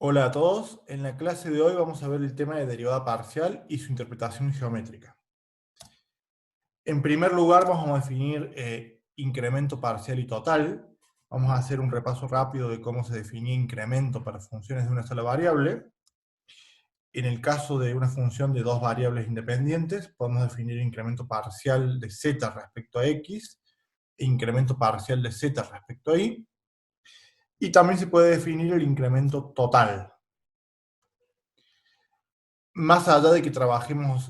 Hola a todos, en la clase de hoy vamos a ver el tema de derivada parcial y su interpretación geométrica. En primer lugar vamos a definir incremento parcial y total. Vamos a hacer un repaso rápido de cómo se definía incremento para funciones de una sola variable. En el caso de una función de dos variables independientes, podemos definir incremento parcial de z respecto a x e incremento parcial de z respecto a y. Y también se puede definir el incremento total. Más allá de que trabajemos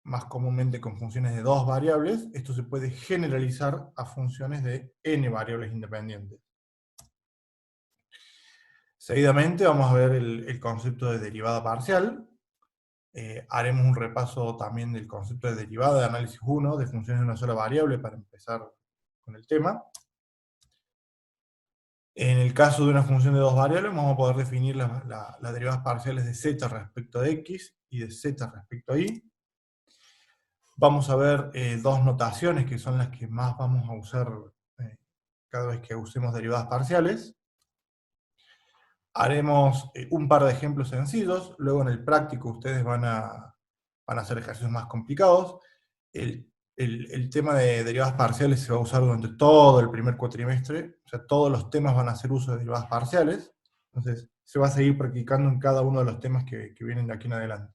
más comúnmente con funciones de dos variables, esto se puede generalizar a funciones de n variables independientes. Seguidamente vamos a ver el concepto de derivada parcial. Haremos un repaso también del concepto de derivada de análisis 1 de funciones de una sola variable para empezar con el tema. En el caso de una función de dos variables vamos a poder definir las derivadas parciales de z respecto a x y de z respecto a y. Vamos a ver dos notaciones que son las que más vamos a usar cada vez que usemos derivadas parciales. Haremos un par de ejemplos sencillos, luego en el práctico ustedes van a hacer ejercicios más complicados. El tema de derivadas parciales se va a usar durante todo el primer cuatrimestre, o sea, todos los temas van a hacer uso de derivadas parciales, entonces se va a seguir practicando en cada uno de los temas que vienen de aquí en adelante.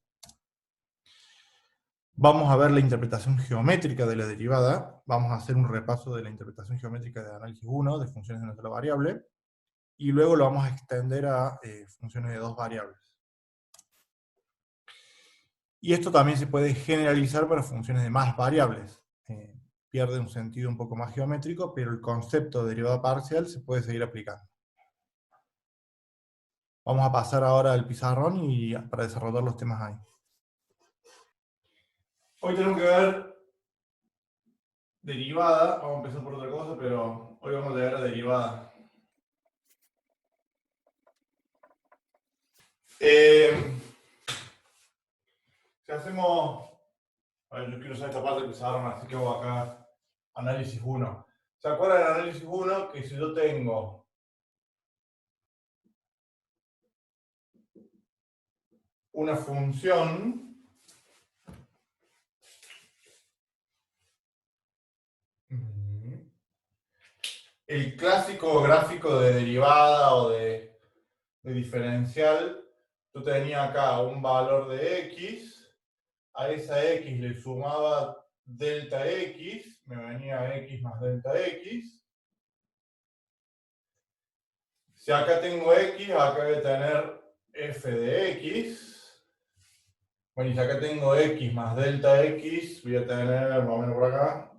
Vamos a ver la interpretación geométrica de la derivada. Vamos a hacer un repaso de la interpretación geométrica de análisis 1, de funciones de una sola variable. Y luego lo vamos a extender a funciones de dos variables. Y esto también se puede generalizar para funciones de más variables. Pierde un sentido un poco más geométrico, pero el concepto de derivada parcial se puede seguir aplicando. Vamos a pasar ahora al pizarrón para desarrollar los temas ahí. Hoy tenemos que ver derivada, vamos a empezar por otra cosa, pero hoy vamos a llegar a derivada. Si hacemos, a ver, yo quiero saber esta parte del pizarrón, así que hago acá análisis 1. ¿Se acuerdan del análisis 1? Que si yo tengo una función el clásico gráfico de derivada o de diferencial, yo tenía acá un valor de x, a esa x le sumaba delta x, me venía x más delta x. Si acá tengo x, acá voy a tener f de x. Bueno, y si acá tengo x más delta x, voy a tener, más o menos por acá,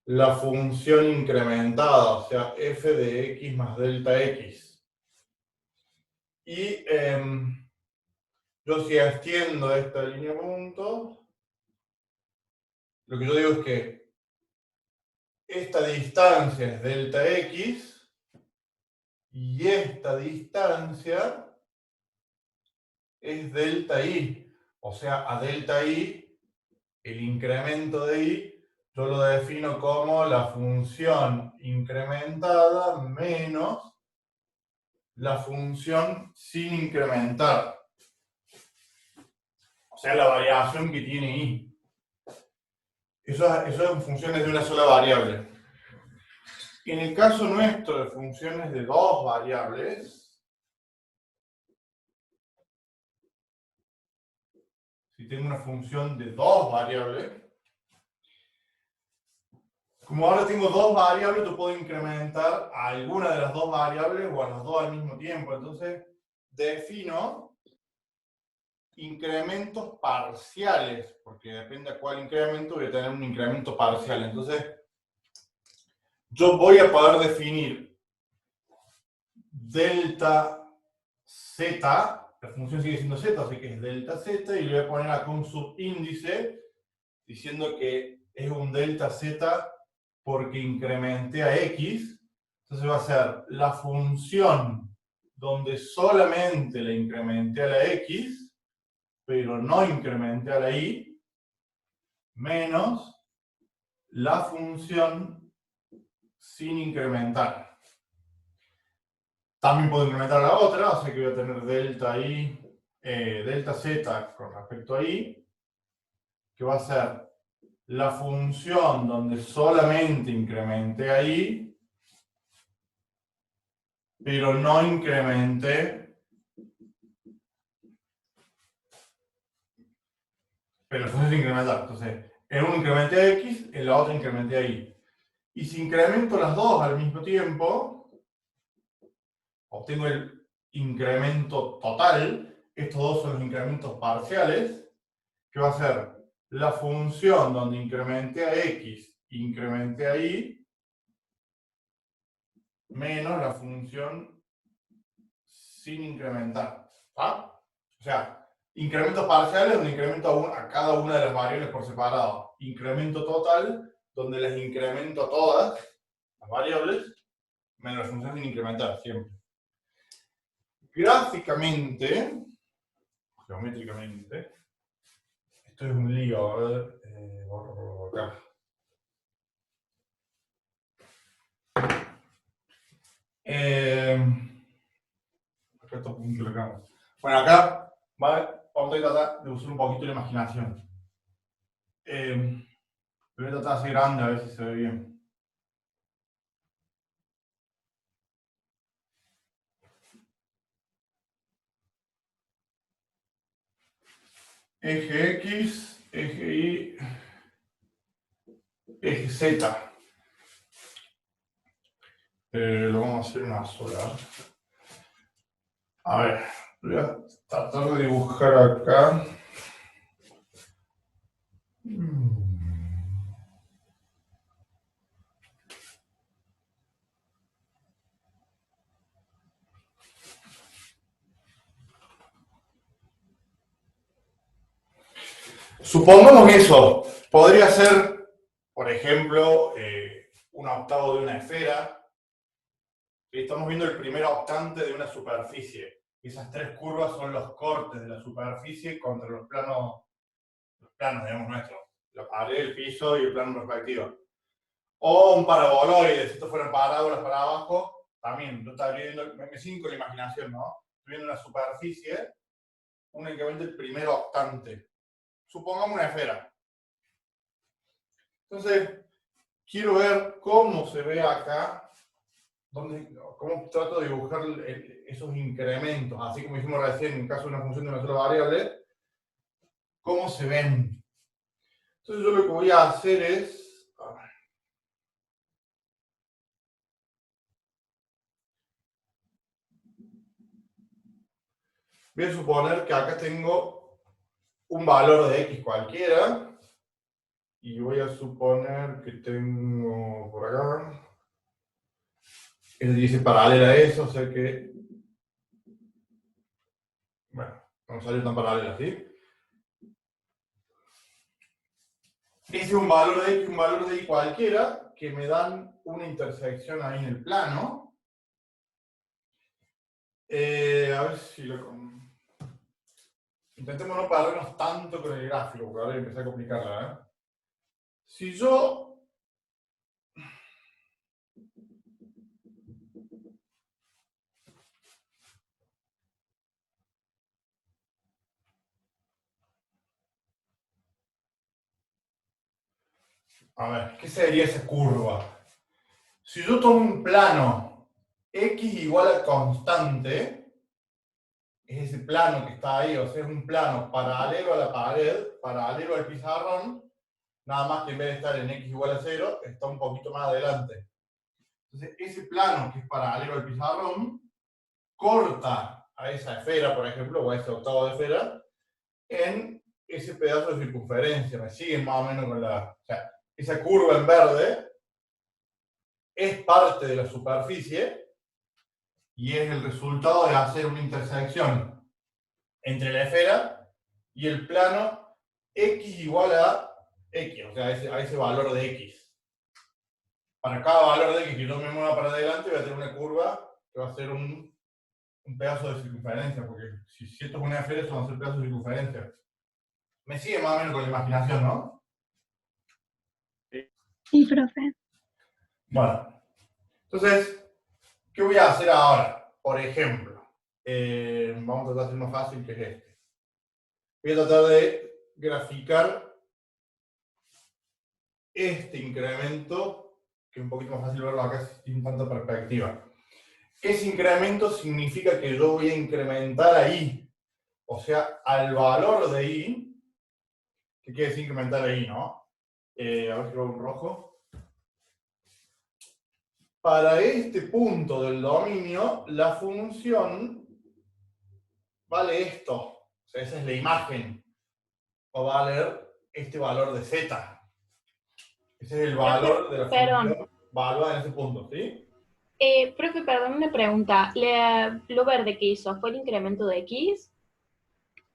la función incrementada, o sea, f de x más delta x. Y yo si extiendo esta línea de puntos, lo que yo digo es que esta distancia es delta x y esta distancia es delta y. O sea, a delta y, el incremento de y, yo lo defino como la función incrementada menos la función sin incrementar. O sea, la variación que tiene y. Eso es en funciones de una sola variable. En el caso nuestro de funciones de dos variables, si tengo una función de dos variables, como ahora tengo dos variables, yo puedo incrementar a alguna de las dos variables o a las dos al mismo tiempo. Entonces, defino incrementos parciales, porque depende a cuál incremento voy a tener un incremento parcial. Entonces, yo voy a poder definir delta z, la función sigue siendo z, así que es delta z, y le voy a poner acá un subíndice diciendo que es un delta z porque incrementé a x. Entonces va a ser la función donde solamente le incrementé a la x, pero no incrementé a la y, menos la función sin incrementar. También puedo incrementar la otra, o sea que voy a tener delta I, delta Z con respecto a I, que va a ser la función donde solamente incrementé a I, pero no incrementé, pero la función es incrementar. Entonces, en uno incrementé a X, en la otra incrementé a Y. Y si incremento las dos al mismo tiempo, obtengo el incremento total. Estos dos son los incrementos parciales, que va a ser la función donde incrementé a X, incrementé a Y, menos la función sin incrementar. ¿Ah? O sea, incrementos parciales donde incremento a cada una de las variables por separado. Incremento total donde las incremento todas, las variables, menos la función sin incrementar, siempre. Gráficamente, geométricamente, esto es un lío, a ver, acá. Bueno, acá vamos a tratar de usar un poquito la imaginación. Voy a tratar de hacer grande a ver si se ve bien. Eje X, eje Y, eje Z. Lo vamos a hacer una sola. A ver, voy a tratar de dibujar acá. Supongamos eso. Podría ser, por ejemplo, un octavo de una esfera. Estamos viendo el primer octante de una superficie. Esas tres curvas son los cortes de la superficie contra los planos digamos, nuestros. La pared, el piso y el plano respectivo. O un paraboloide, si esto fueran parábolas para abajo, también, yo estaría viendo, me siguen con la imaginación, ¿no? Estoy viendo una superficie, únicamente el primer octante. Supongamos una esfera. Entonces, quiero ver cómo se ve acá, cómo trato de dibujar esos incrementos, así como hicimos recién en caso de una función de una sola variable, cómo se ven. Entonces yo lo que voy a hacer es, voy a suponer que acá tengo un valor de X cualquiera, y voy a suponer que tengo por acá, es dice paralela a eso, o sea que, bueno, no salió tan paralela, ¿sí? Ese es un valor de X, un valor de Y cualquiera, que me dan una intersección ahí en el plano. A ver si lo... Intentemos no perdernos tanto con el gráfico, porque ahora empecé a complicarla, ¿eh? Si yo... A ver, ¿qué sería esa curva? Si yo tomo un plano X igual a constante, es ese plano que está ahí, o sea, es un plano paralelo a la pared, paralelo al pizarrón, nada más que en vez de estar en X igual a 0, está un poquito más adelante. Entonces, ese plano que es paralelo al pizarrón, corta a esa esfera, por ejemplo, o a ese octavo de esfera, en ese pedazo de circunferencia. Me siguen más o menos con la... O sea, esa curva en verde es parte de la superficie y es el resultado de hacer una intersección entre la esfera y el plano X igual a X, o sea, a ese valor de X. Para cada valor de X que yo me mueva para adelante, voy a tener una curva que va a ser un pedazo de circunferencia, porque si esto es una esfera, esto van a ser pedazos de circunferencia. Me sigue más o menos con la imaginación, ¿no? Sí, profe. Bueno, entonces, ¿qué voy a hacer ahora? por ejemplo, vamos a tratar de hacer más fácil que es este. Voy a tratar de graficar este incremento, que es un poquito más fácil verlo acá sin tanta perspectiva. Ese incremento significa que yo voy a incrementar a I, o sea, al valor de I, que quiere decir incrementar a I, ¿no? A ver si lo hago en rojo. Para este punto del dominio, la función vale esto. O sea, esa es la imagen. Va a valer este valor de Z. Ese es el valor de la función valuada en ese punto, ¿sí? Profe, perdón, una pregunta. ¿Lo verde que hizo fue el incremento de X?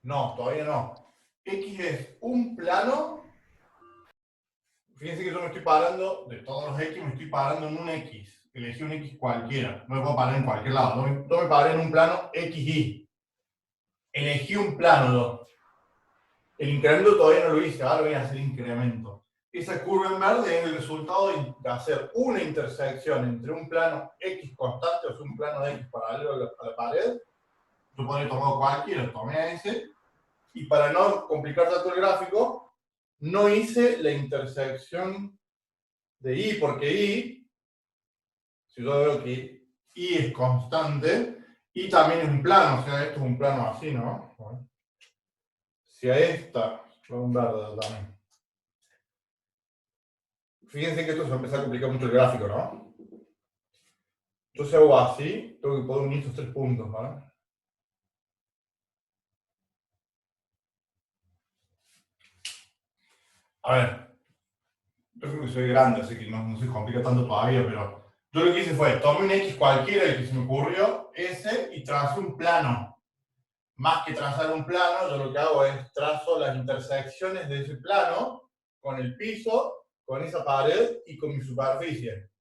No, todavía no. X es un plano. Fíjense que yo me estoy parando, de todos los X, me estoy parando en un X. Elegí un X cualquiera. No me puedo parar en cualquier lado. No me paré en un plano XY. Elegí un plano yo. El incremento todavía no lo hice. Ahora voy a hacer incremento. Esa curva en verde es el resultado de hacer una intersección entre un plano X constante, o sea, un plano de X paralelo a la pared. Yo podría tomar cualquiera, tomé a ese. Y para no complicar tanto el gráfico, no hice la intersección de I, porque I, si yo veo que I es constante, I también es un plano, o sea, esto es un plano así, ¿no? Bueno, si a esta, voy a un verde también. Fíjense que esto se va a empezar a complicar mucho el gráfico, ¿no? Entonces hago así, tengo que poder unir estos tres puntos, ¿vale? A ver, yo creo que soy grande, así que no se complica tanto todavía, pero yo lo que hice fue, tomé un X cualquiera, el que se me ocurrió, ese, y tracé un plano. Más que trazar un plano, yo lo que hago es trazo las intersecciones de ese plano con el piso, con esa pared y con mi superficie.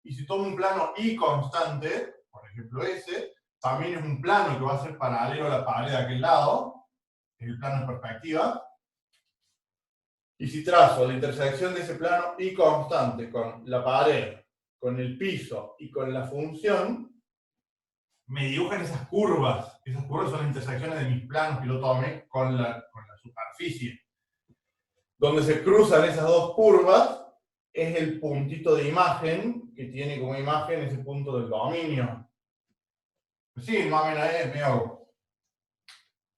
Y si tomo un plano I constante, por ejemplo ese, también es un plano que va a ser paralelo a la pared de aquel lado, es el plano en perspectiva. Y si trazo la intersección de ese plano I constante con la pared, con el piso y con la función, me dibujan esas curvas. Esas curvas son las intersecciones de mis planos que yo tomé con la superficie. Donde se cruzan esas dos curvas es el puntito de imagen que tiene como imagen ese punto del dominio. Sí, más o menos es medio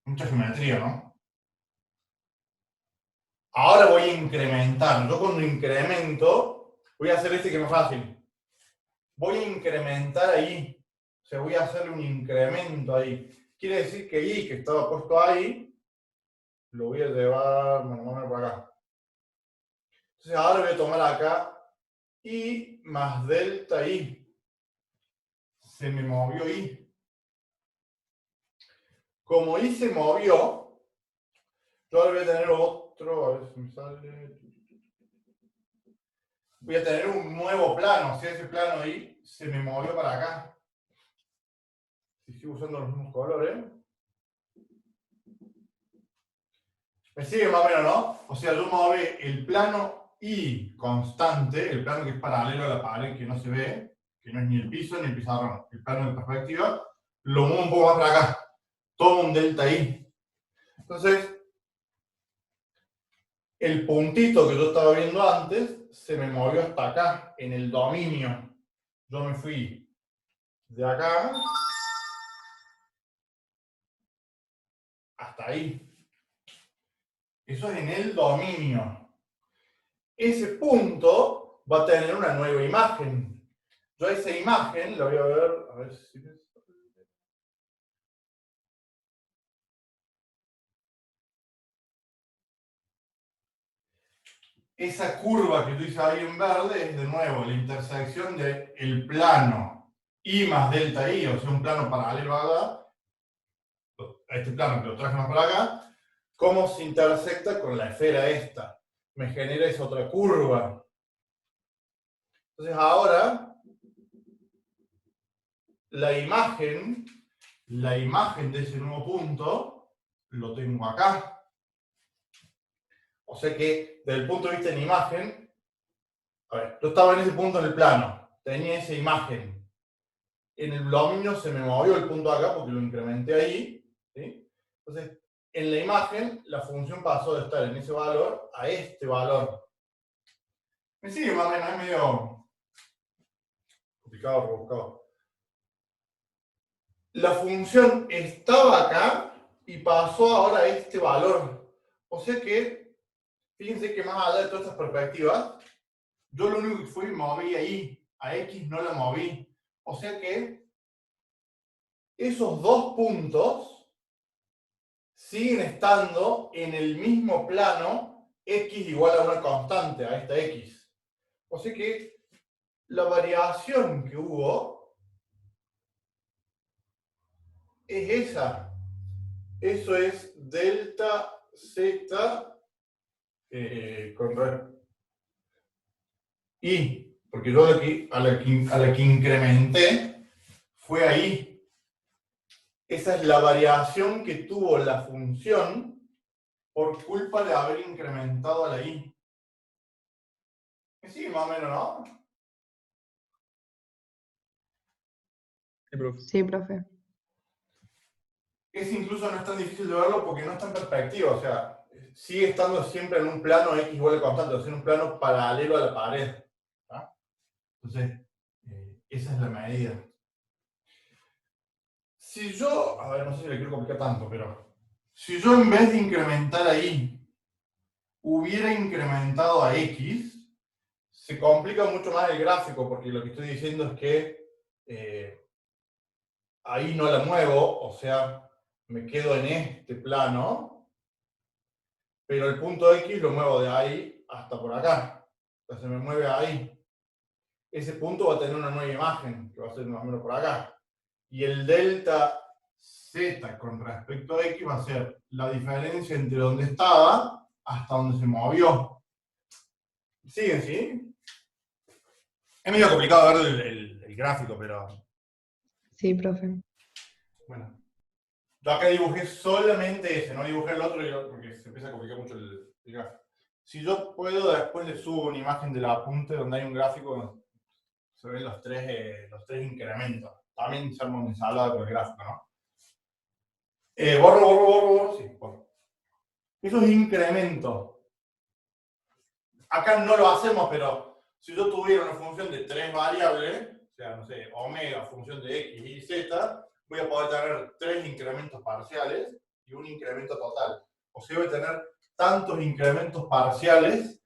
mucha geometría, ¿no? Ahora voy a incrementar. Yo cuando incremento, voy a hacer este que es más fácil. Voy a incrementar ahí. O sea, voy a hacerle un incremento ahí. Quiere decir que I, que estaba puesto ahí, lo voy a llevar, bueno, para acá. Entonces ahora voy a tomar acá I más delta I. Se me movió I. Como I se movió, yo ahora voy a tener otro, a ver si me sale. Voy a tener un nuevo plano, o sea, ese plano I se me movió para acá. Si sigo usando los mismos colores. Me sigue más o menos, ¿no? O sea, yo moví el plano I constante, el plano que es paralelo a la pared que no se ve, que no es ni el piso ni el pizarrón, el plano de perspectiva, lo muevo un poco más para acá. Tomo un delta I. Entonces, el puntito que yo estaba viendo antes se me movió hasta acá, en el dominio. Yo me fui de acá hasta ahí. Eso es en el dominio. Ese punto va a tener una nueva imagen. Yo esa imagen la voy a ver si... Esa curva que tú dices ahí en verde es de nuevo la intersección del plano I más delta I, o sea, un plano paralelo a este plano que lo traje más para acá, cómo se intersecta con la esfera esta. Me genera esa otra curva. Entonces ahora, la imagen de ese nuevo punto, lo tengo acá. O sea que, desde el punto de vista de la imagen, a ver, yo estaba en ese punto en el plano, tenía esa imagen. en el dominio se me movió el punto acá porque lo incrementé ahí, ¿sí? Entonces, en la imagen, la función pasó de estar en ese valor a este valor. Me sigue más o menos, es medio complicado, rebuscado. La función estaba acá y pasó ahora a este valor. O sea que, fíjense que más allá de todas estas perspectivas, yo lo único que fui moví ahí, a X no la moví. O sea que esos dos puntos siguen estando en el mismo plano, X igual a una constante, a esta X. O sea que la variación que hubo es esa. Eso es delta Z con y, porque yo a la que incrementé fue ahí. Esa es la variación que tuvo la función por culpa de haber incrementado a la i. Sí, más o menos, ¿no? Sí, profe. Es incluso no es tan difícil de verlo porque no está en perspectiva, o sea, sigue estando siempre en un plano x igual a constante, o sea, en un plano paralelo a la pared. ¿Tá? Entonces, esa es la medida. Si yo, a ver, no sé si le quiero complicar tanto, pero si yo en vez de incrementar ahí, hubiera incrementado a x, se complica mucho más el gráfico, porque lo que estoy diciendo es que ahí no la muevo, o sea, me quedo en este plano, pero el punto X lo muevo de ahí hasta por acá. Entonces me mueve ahí. Ese punto va a tener una nueva imagen, que va a ser más o menos por acá. Y el delta Z con respecto a X va a ser la diferencia entre donde estaba hasta donde se movió. ¿Siguen, sí? Es medio complicado ver el gráfico, pero... Sí, profe. Bueno. Yo acá dibujé solamente ese, no dibujé el otro porque se empieza a complicar mucho el gráfico. Si yo puedo, después le subo una imagen del apunte donde hay un gráfico donde se ven los tres incrementos. También se arma una ensalada con el gráfico, ¿no? Borro, sí, borro. Esos incrementos. Acá no lo hacemos, pero si yo tuviera una función de tres variables, o sea, no sé, omega, función de x y z, voy a poder tener tres incrementos parciales y un incremento total. O sea, voy a tener tantos incrementos parciales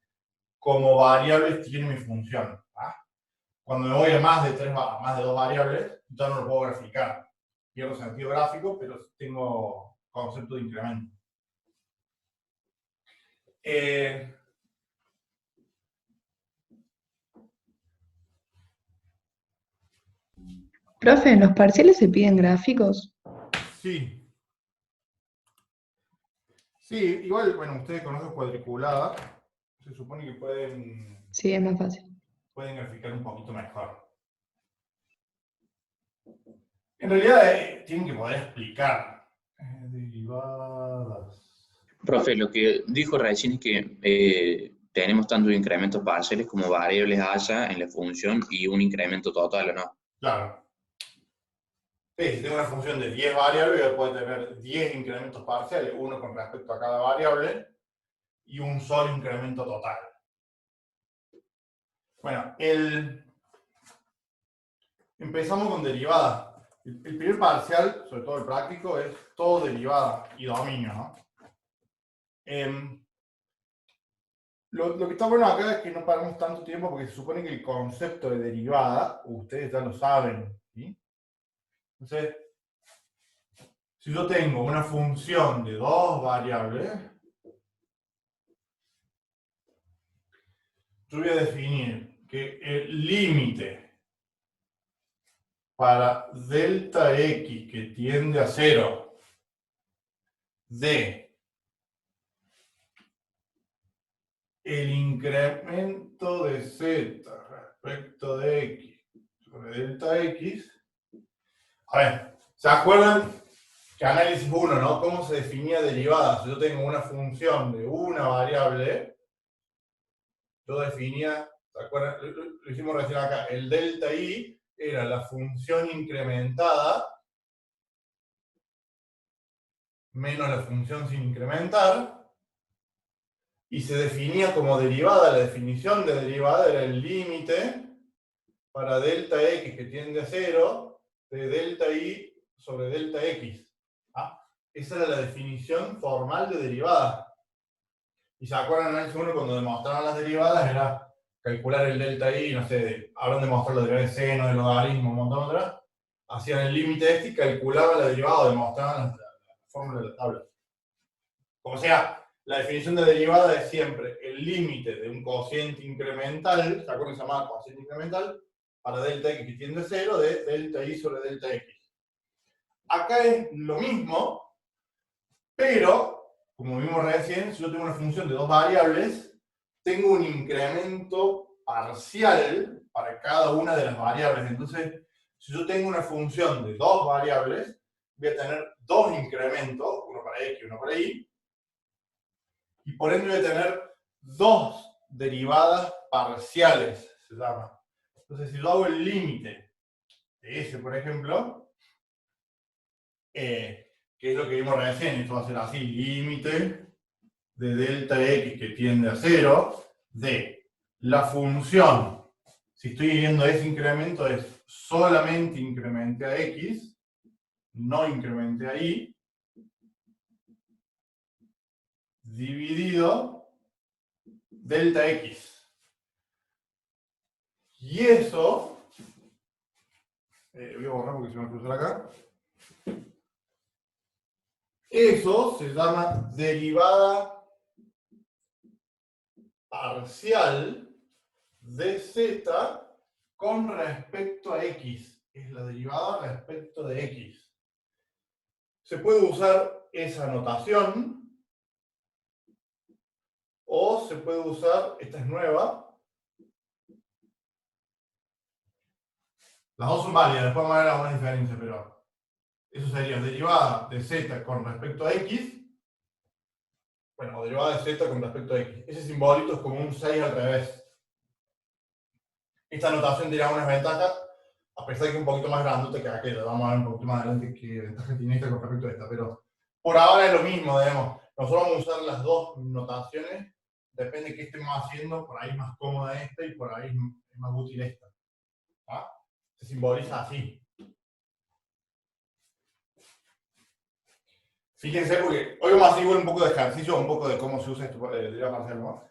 como variables tiene mi función. ¿Ah? Cuando me voy a más de dos variables, ya no lo puedo graficar. Pierdo sentido gráfico, pero tengo concepto de incremento. Profe, ¿en los parciales se piden gráficos? Sí. Sí, igual, bueno, ustedes conocen cuadriculada. Se supone que Sí, es más fácil. pueden graficar un poquito mejor. En realidad tienen que poder explicar. Derivadas. Profe, lo que dijo recién es que tenemos tanto incrementos parciales como variables allá en la función y un incremento total, ¿o no? Claro. Sí, si tengo una función de 10 variables, yo puedo tener 10 incrementos parciales, uno con respecto a cada variable, y un solo incremento total. Bueno, empezamos con derivadas. El primer parcial, sobre todo el práctico, es todo derivada y dominio, ¿no? Lo que está bueno acá es que no perdemos tanto tiempo porque se supone que el concepto de derivada, ustedes ya lo saben, ¿sí? Entonces, si yo tengo una función de dos variables, yo voy a definir que el límite para delta x que tiende a 0 de el incremento de z respecto de x sobre delta x. A ver, ¿se acuerdan que análisis 1, ¿no? ¿Cómo se definía derivada? Si yo tengo una función de una variable, yo definía, ¿se acuerdan? Lo hicimos recién acá, el delta i era la función incrementada menos la función sin incrementar, y se definía como derivada, la definición de derivada era el límite para delta x que tiende a 0 de delta y sobre delta x. ¿Ah? Esa era la definición formal de derivada. Y se acuerdan en análisis 1 cuando demostraron las derivadas, era calcular el delta y, no sé, habrán demostrado la derivada de seno, de logaritmo, un montón de otras. Hacían el límite este y calculaban la derivada o demostraban la fórmula de la tabla. Como sea, la definición de derivada es siempre el límite de un cociente incremental, ¿se acuerdan que se llamaba cociente incremental? Para delta x que tiende a 0 de delta y sobre delta x. Acá es lo mismo, pero, como vimos recién, si yo tengo una función de dos variables, tengo un incremento parcial para cada una de las variables. Entonces, si yo tengo una función de dos variables, voy a tener dos incrementos, uno para x y uno para y, y por ende voy a tener dos derivadas parciales, se llama. Entonces, si yo hago el límite de ese, por ejemplo, que es lo que vimos recién, esto va a ser así, límite de delta x que tiende a 0, de la función, si estoy viendo ese incremento, es solamente incremente a x, no incremente a y, dividido delta x. Y eso, voy a borrar porque se me va a cruzar acá. Eso se llama derivada parcial de z con respecto a x. Es la derivada respecto de x. Se puede usar esa notación o se puede usar, esta es nueva. Las dos son válidas, después vamos a ver algunas diferencias, pero eso sería derivada de z con respecto a x. Bueno, o derivada de z con respecto a x. Ese simbolito es como un 6 al revés. Esta notación tiene algunas ventajas, a pesar de que es un poquito más grandote que aquella. Vamos a ver un poquito más adelante qué ventaja tiene esta con respecto a esta. Pero por ahora es lo mismo, digamos. Nosotros vamos a usar las dos notaciones. Depende de qué estemos haciendo. Por ahí es más cómoda esta y por ahí es más útil esta. ¿Ah? Se simboliza así. Fíjense, porque hoy vamos a hacer igual un poco de ejercicio, un poco de cómo se usa esto de derivada parcial, ¿no?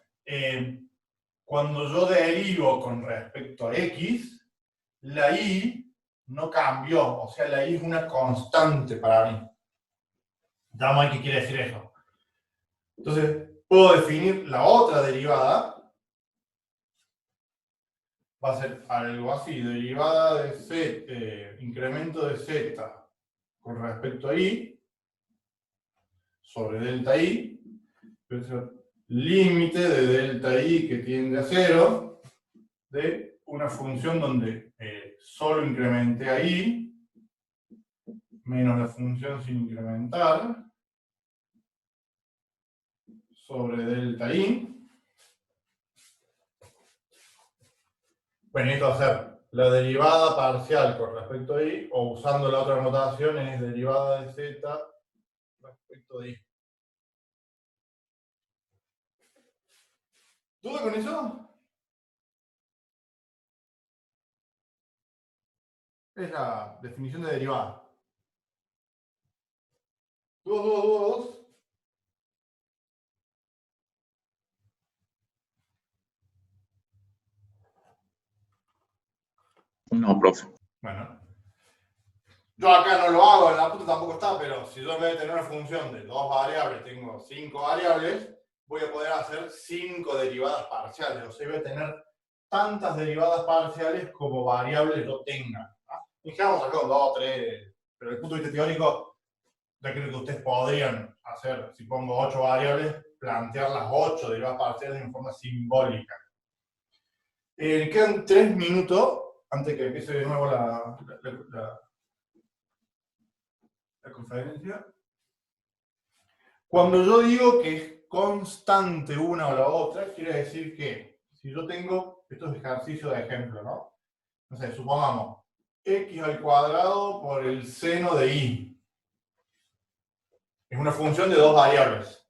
Cuando yo derivo con respecto a x, la y no cambió, o sea, la y es una constante para mí. Ya vamos a ver qué quiere decir eso. Entonces, puedo definir la otra derivada. Va a ser algo así, derivada de z, incremento de z con respecto a y, sobre delta y, límite de delta y que tiende a 0, de una función donde solo incrementé a y, menos la función sin incrementar, sobre delta y. Bueno, esto va a ser la derivada parcial con respecto a y, o usando la otra notación es derivada de z respecto de y. ¿Duda con eso? Es la definición de derivada. ¿Dudas? No, profe. Bueno. Yo acá no lo hago, en la puta tampoco está, pero si yo en vez de tener una función de dos variables, tengo 5 variables, voy a poder hacer 5 derivadas parciales. O sea, voy a tener tantas derivadas parciales como variables yo tenga. Fijamos acá con 2 o 3, pero desde el punto de vista teórico, yo creo que ustedes podrían hacer, si pongo 8 variables, plantear las 8 derivadas parciales en forma simbólica. Quedan 3 minutos antes que empiece de nuevo la conferencia. Cuando yo digo que es constante una o la otra, quiere decir que si yo tengo estos ejercicios de ejemplo, ¿no? No sé, supongamos, x al cuadrado por el seno de y. Es una función de dos variables.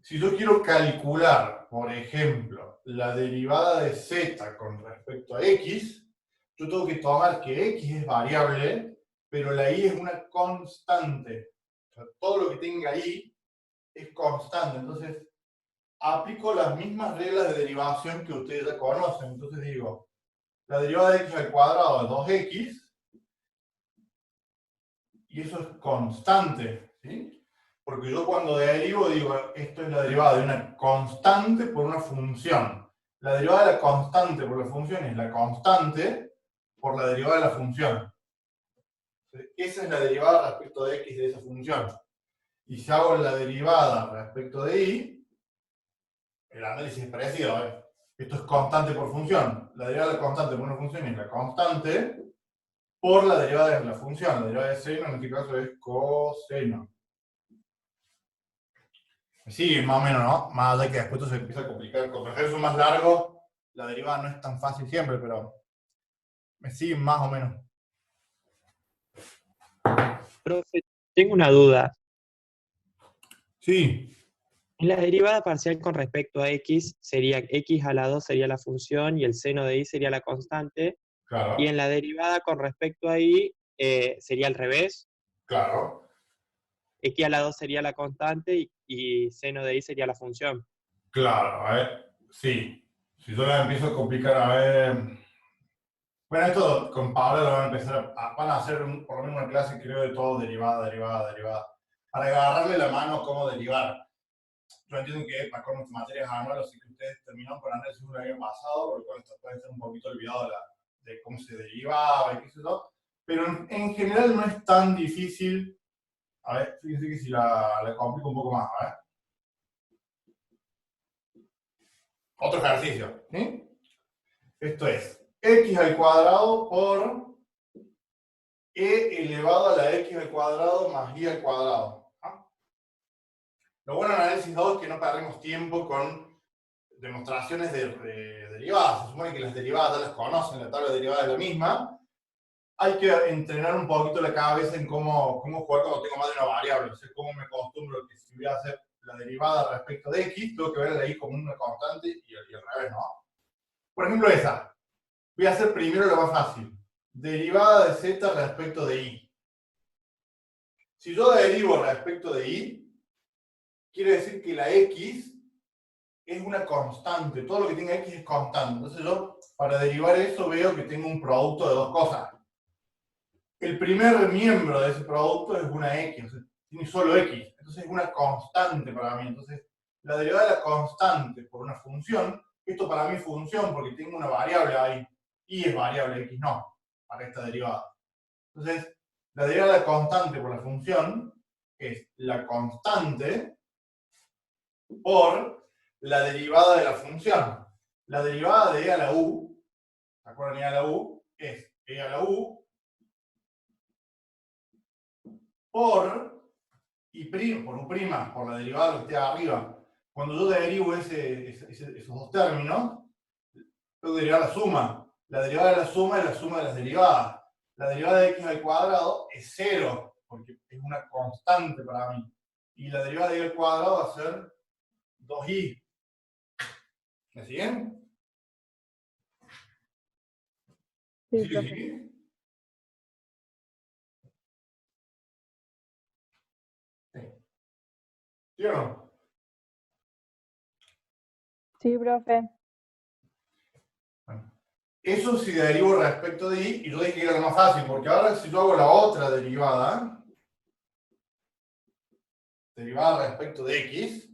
Si yo quiero calcular, por ejemplo, la derivada de z con respecto a x, yo tengo que tomar que x es variable, pero la y es una constante. O sea, todo lo que tenga y es constante. Entonces, aplico las mismas reglas de derivación que ustedes ya conocen. Entonces digo, la derivada de x al cuadrado es 2x, y eso es constante, ¿sí? Porque yo cuando derivo digo, esto es la derivada de una constante por una función. La derivada de la constante por la función es la constante por la derivada de la función. Esa es la derivada respecto de x de esa función. Y si hago la derivada respecto de y, el análisis es parecido, ¿eh? Esto es constante por función. La derivada de la constante por una función es la constante por la derivada de la función. La derivada de seno en este caso es coseno. Sí, más o menos, ¿no? Más allá que después esto se empieza a complicar. Con ejercicios más largos, la derivada no es tan fácil siempre, pero me siguen más o menos. Profe, tengo una duda. Sí, En la derivada parcial con respecto a x, sería x a la 2 sería la función y el seno de y sería la constante. claro, Y en la derivada con respecto a y sería al revés. claro. X a la 2 sería la constante y seno de y sería la función. Claro, a ver, sí. Si yo la empiezo a complicar, a ver. Bueno, esto con Paola lo van a empezar van a hacer por lo menos una clase, creo, de todo derivada, derivada, derivada. Para agarrarle la mano cómo derivar. Yo entiendo que para con materias anuales, así que ustedes terminaron con análisis el año pasado, por lo cual esto puede estar un poquito olvidado de cómo se derivaba y qué sé yo. Pero en general no es tan difícil. A ver, fíjense que si la complico un poco más, a ver. Otro ejercicio, ¿sí? Esto es x al cuadrado por e elevado a la x al cuadrado más y al cuadrado. ¿Ah? Lo bueno en análisis 2 es que no perdemos tiempo con demostraciones de derivadas. Se supone que las derivadas ya las conocen, la tabla de derivadas es la misma. Hay que entrenar un poquito la cabeza en cómo jugar cuando tengo más de una variable. O sea, cómo me acostumbro que si voy a hacer la derivada respecto de x, tengo que ver la y como una constante y al revés, ¿no? Por ejemplo, esa. Voy a hacer primero lo más fácil. Derivada de z respecto de y. Si yo derivo respecto de y, quiere decir que la x es una constante. Todo lo que tenga x es constante. Entonces yo, para derivar eso, veo que tengo un producto de dos cosas. El primer miembro de ese producto es una x. O sea, tiene solo x. Entonces es una constante para mí. Entonces, la derivada de la constante por una función, esto para mí es función porque tengo una variable ahí. Y es variable, x no, para esta derivada. Entonces, la derivada de la constante por la función es la constante por la derivada de la función. La derivada de e a la u, ¿se acuerdan? E a la u es e a la u por por u', por la derivada de lo que esté arriba. Cuando yo derivo esos dos términos, tengo que derivar la suma. La derivada de la suma es la suma de las derivadas. La derivada de x al cuadrado es 0, porque es una constante para mí. Y la derivada de y al cuadrado va a ser 2y. ¿Me siguen? Sí, ¿Sí, profe. sí? Sí. ¿Sí o no? Sí, profe. Bueno. Eso si derivo respecto de y yo dije que era lo más fácil, porque ahora si yo hago la otra derivada respecto de x,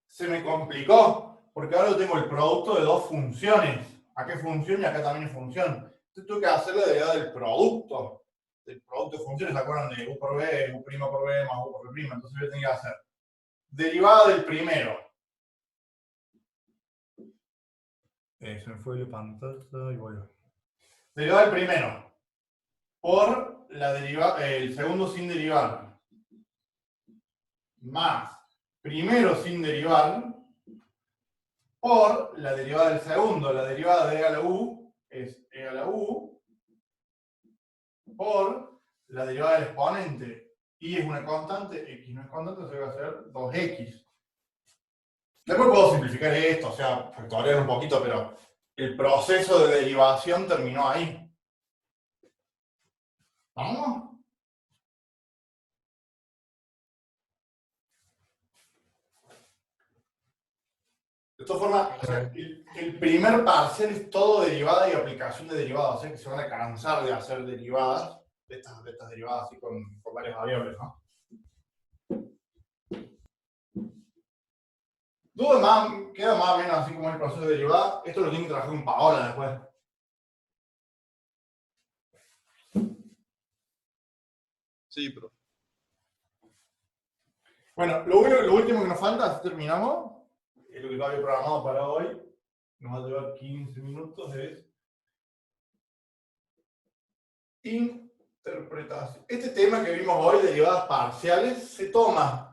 se me complicó, porque ahora yo tengo el producto de dos funciones. Acá es función y acá también es función. Entonces tengo que hacer la derivada del producto de funciones, ¿se acuerdan? De u por b, u' por b más u por b'. Entonces yo tengo que hacer derivada del primero. Se me fue la pantalla y vuelvo. Derivada del primero por el segundo sin derivar más primero sin derivar por la derivada del segundo. La derivada de e a la u es e a la u por la derivada del exponente. Y es una constante, x no es constante, entonces va a ser 2x. Después puedo simplificar esto, o sea, factorear un poquito, pero el proceso de derivación terminó ahí. ¿Vamos? De todas formas, o sea, el primer parcial es todo derivada y aplicación de derivadas, o sea que se van a cansar de hacer derivadas, de estas derivadas así con varias variables, ¿no? Duda más, queda más o menos así como el proceso de derivada. Esto lo tiene que trabajar con Paola después. Sí, profe. Bueno, lo último que nos falta, así terminamos, es lo que yo había programado para hoy, nos va a llevar 15 minutos, es interpretación. Este tema que vimos hoy, derivadas parciales, se toma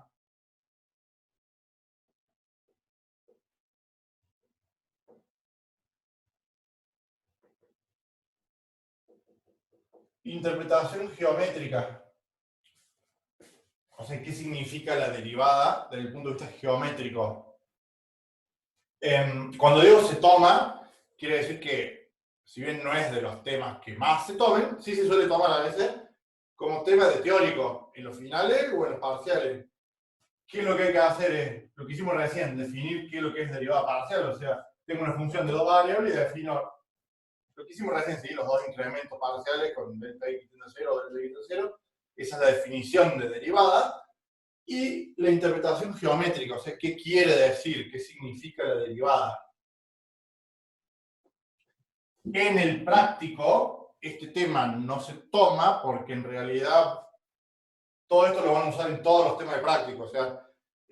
interpretación geométrica. O sea, ¿qué significa la derivada desde el punto de vista geométrico? Cuando digo se toma, quiere decir que, si bien no es de los temas que más se tomen, sí se suele tomar a veces como tema de teórico, en los finales o en los parciales. ¿Qué es lo que hay que hacer? Es lo que hicimos recién, definir qué es lo que es derivada parcial. O sea, tengo una función de dos variables y defino lo que hicimos recién, ¿sí? Los dos incrementos parciales con delta x tiende a 0 o delta y tiende a 0. Esa es la definición de derivada. Y la interpretación geométrica, o sea, ¿qué quiere decir? ¿Qué significa la derivada? En el práctico, este tema no se toma porque en realidad todo esto lo van a usar en todos los temas de práctico. O sea,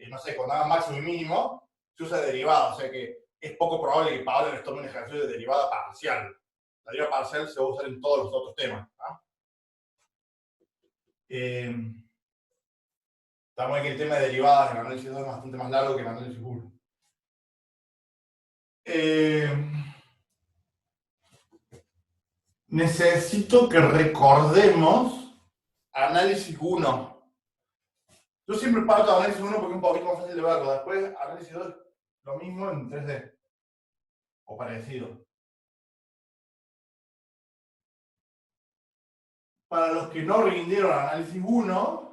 no sé, cuando hagan máximo y mínimo, se usa derivada. O sea que es poco probable que Paola les tome un ejercicio de derivada parcial. La derivada parcial se va a usar en todos los otros temas. ¿Ah? Estamos aquí, el tema de derivadas en el análisis 2 es bastante más largo que en el análisis 1. Necesito que recordemos análisis 1. Yo siempre parto de análisis 1 porque es un poquito más fácil de verlo. Después, análisis 2 lo mismo en 3D. O parecido. Para los que no rindieron análisis 1,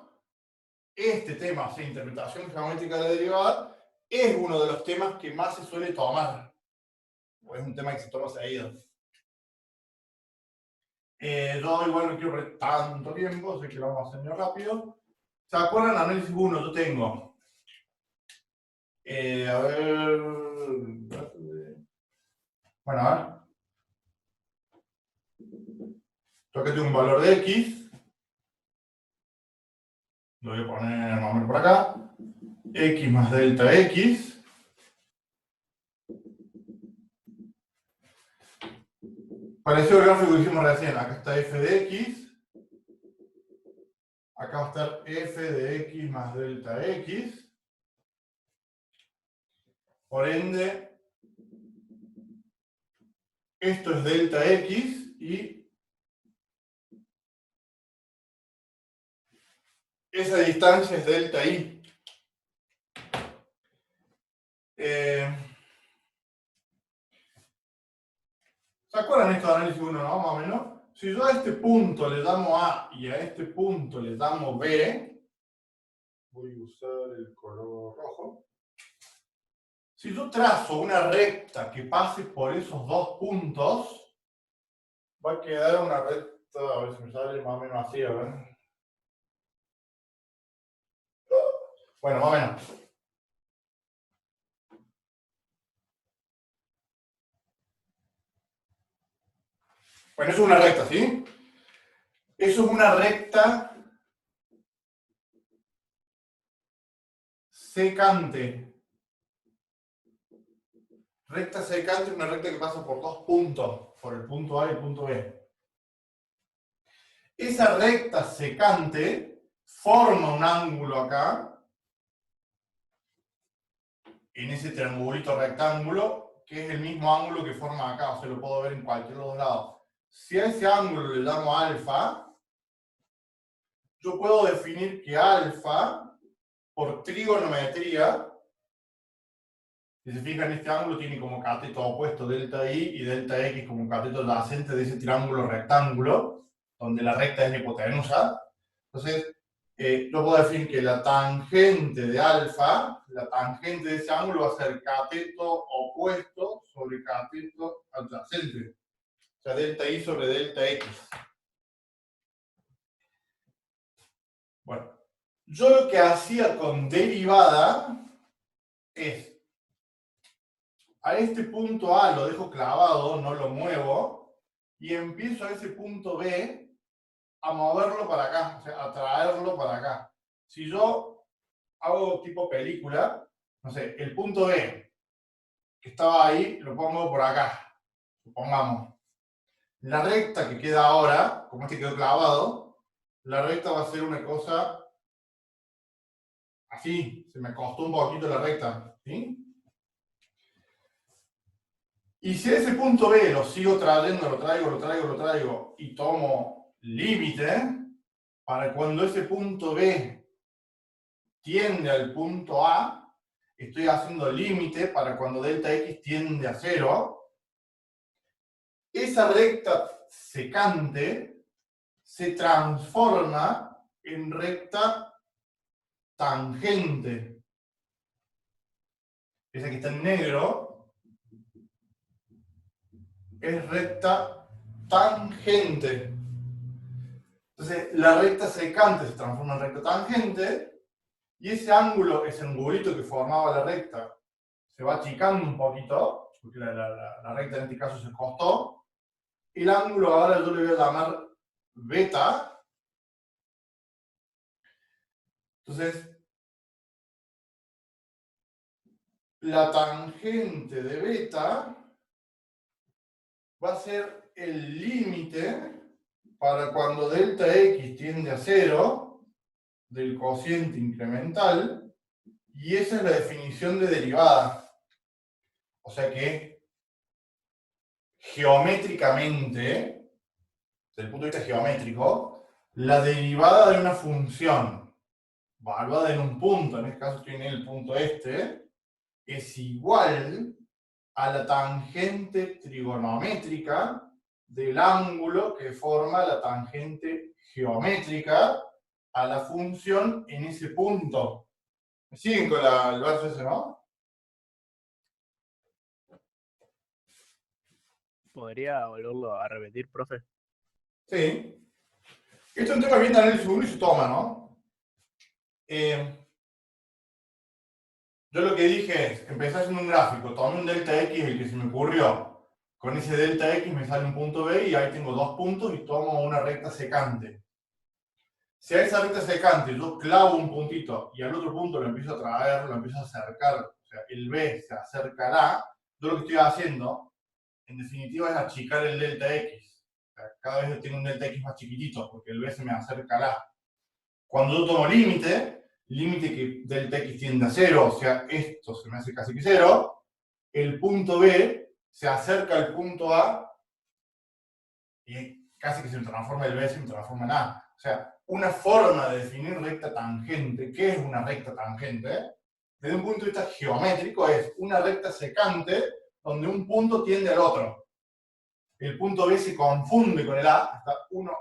este tema, o sea, interpretación geométrica de la derivada, es uno de los temas que más se suele tomar. O es un tema que se toma seguido. Yo igual no quiero perder tanto tiempo, así que lo vamos a hacer muy rápido. ¿Se acuerdan? Análisis 1, yo tengo. A ver. Bueno, a ver. Yo acá tengo un valor de x. Lo voy a poner más o menos por acá. X más delta x. Parecido al gráfico que hicimos recién. Acá está f de x. Acá va a estar f de x más delta x. Por ende, esto es delta x y esa distancia es delta y. ¿Se acuerdan esto de análisis 1, no? Más o menos. Si yo a este punto le llamo A y a este punto le llamo B, voy a usar el color rojo. Si yo trazo una recta que pase por esos dos puntos, va a quedar una recta, a ver si me sale más o menos así, a ver. Bueno, más o menos. Bueno, eso es una recta, ¿sí? Eso es una recta secante. Recta secante es una recta que pasa por dos puntos, por el punto A y el punto B. Esa recta secante forma un ángulo acá, en ese triangulito rectángulo, que es el mismo ángulo que forma acá, o sea, lo puedo ver en cualquier dos lados. Si a ese ángulo le llamo alfa, yo puedo definir que alfa, por trigonometría, si se fijan, este ángulo tiene como cateto opuesto delta y delta x como cateto adyacente de ese triángulo rectángulo, donde la recta es la hipotenusa. Entonces, yo puedo decir que la tangente de alfa, la tangente de ese ángulo va a ser cateto opuesto sobre cateto adyacente. O sea, delta y sobre delta x. Bueno, yo lo que hacía con derivada es, a este punto A lo dejo clavado, no lo muevo, y empiezo a ese punto B a moverlo para acá, o sea, a traerlo para acá. Si yo hago tipo película, no sé, el punto B que estaba ahí, lo pongo por acá, supongamos. La recta que queda ahora, como este quedó clavado, la recta va a ser una cosa así, se me costó un poquito la recta, ¿sí? Y si a ese punto B lo sigo trayendo, lo traigo, y tomo límite, para cuando ese punto B tiende al punto A, estoy haciendo límite para cuando delta x tiende a 0, esa recta secante se transforma en recta tangente. Esa que está en negro es recta tangente. Entonces, la recta secante se transforma en recta tangente y ese ángulo, ese angulito que formaba la recta, se va achicando un poquito, porque la recta en este caso se cortó. El ángulo ahora yo le voy a llamar beta. Entonces, la tangente de beta va a ser el límite para cuando delta x tiende a 0 del cociente incremental, y esa es la definición de derivada. O sea que geométricamente, desde el punto de vista geométrico, la derivada de una función valuada en un punto, en este caso estoy en el punto este, es igual a la tangente trigonométrica del ángulo que forma la tangente geométrica a la función en ese punto. ¿Me siguen con el verso ese, no? ¿Podría volverlo a repetir, profe? Sí. Esto es un tema bien de análisis 1 y se toma, ¿no? Yo lo que dije es, empecé haciendo un gráfico, tomé un delta x, el que se me ocurrió. Con ese delta x me sale un punto B y ahí tengo dos puntos y tomo una recta secante. Si a esa recta secante yo clavo un puntito y al otro punto lo empiezo a traer, lo empiezo a acercar, o sea, el B se acerca al A, yo lo que estoy haciendo, en definitiva, es achicar el delta x. O sea, cada vez tengo un delta x más chiquitito, porque el B se me acerca al A. Cuando yo tomo límite que delta x tiende a 0, o sea, esto se me hace casi que 0, el punto B se acerca al punto A y casi que se me transforma el B, se me transforma en A. O sea, una forma de definir recta tangente, ¿qué es una recta tangente? Desde un punto de vista geométrico es una recta secante donde un punto tiende al otro. El punto B se confunde con el A, está uno